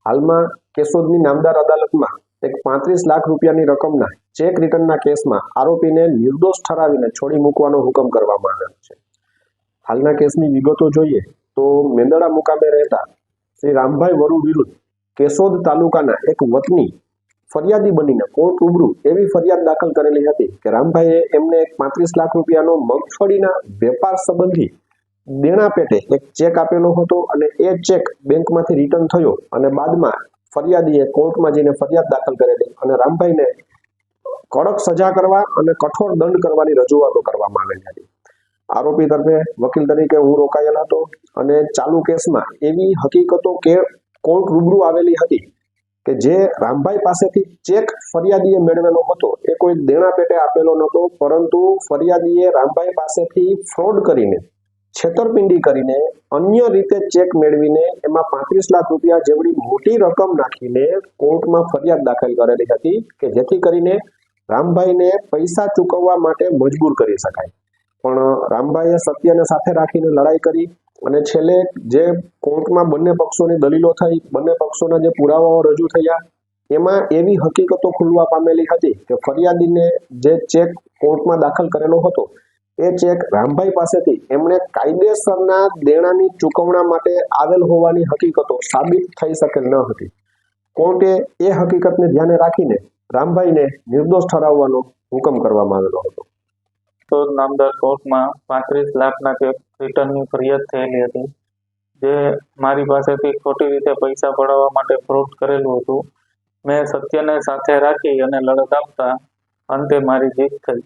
હાલમાં કેશોદની નામદાર અદાલતમાં એક 35 લાખ રૂપિયાની રકમના ચેક રિટર્નના કેસમાં આરોપીને નિર્દોષ ઠરાવીને છોડી મૂકવાનો હુકમ કરવામાં આવેલો છે. હાલના કેસની વિગતો જોઈએ તો મેંદડા મુકામે રહેતા શ્રી રામભાઈ વરુ વિરુદ્ધ કેશોદ તાલુકાના એક વતની ફરિયાદી બનીને કોર્ટ રૂબરૂ એવી ફરિયાદ દાખલ કરેલી હતી કે રામભાઈએ એમને 35 લાખ રૂપિયાનો મગફળીના વેપાર સંબંધી દેણા પેટે એક ચેક આપેલો હતો અને એ ચેક બેંકમાંથી રિટર્ન થયો અને બાદમાં ફરિયાદીએ કોર્ટમાં જઈને ફરિયાદ દાખલ કરેલી અને રામભાઈને કડક સજા કરવા અને કઠોર દંડ કરવાની રજૂઆતો કરવામાં આવેલી હતી. આરોપી તરફે વકીલ તરીકે હું રોકાયેલ હતો અને ચાલુ કેસમાં એવી હકીકતો કે કોર્ટ રૂબરૂ આવેલી હતી કે જે રામભાઈ પાસેથી ચેક ફરિયાદીએ મેળવેલો હતો એ કોઈ દેણા પેટે આપેલો નહોતો, પરંતુ ફરિયાદીએ રામભાઈ પાસેથી ફ્રોડ કરીને, છેતરપિંડી કરીને, અન્ય રીતે ચેક મેળવીને એમાં 35 લાખ રૂપિયા જેવડી મોટી રકમ નાખીને કોર્ટમાં ફરિયાદ દાખલ કરેલી હતી કે જેથી કરીને રામભાઈને પૈસા ચૂકવવા માટે મજબૂર કરી શકાય. પણ રામભાઈએ સત્યને સાથે રાખીને લડાઈ કરી અને છેલ્લે જે કોર્ટમાં બંને પક્ષોની દલીલો થઈ, બંને પક્ષોના જે પુરાવાઓ રજૂ થયા, એમાં એવી હકીકતો ખુલવા પામેલી હતી કે ફરિયાદીને જે ચેક કોર્ટમાં દાખલ કરેલો હતો એ ચેક રામભાઈ પાસેથી એમણે કાયદેસરના દેણાની ચૂકવણા માટે આવેલ હોવાની હકીકતો સાબિત થઈ શકેલ ન હતી. કોર્ટે એ હકીકતને ધ્યાને રાખીને રામભાઈને નિર્દોષ ઠરાવવાનો હુકમ કરવામાં આવેલો હતો. તો નામદાર કોર્ટમાં 35 લાખના ચેક રિટર્નની ફરિયાદ થયેલી હતી, જે મારી પાસેથી ખોટી રીતે પૈસા પડાવવા માટે ફ્રોડ કરેલું હતું. મેં સત્યને સાથે રાખી અને લડત આપતા અંતે મારી જીત થઈ.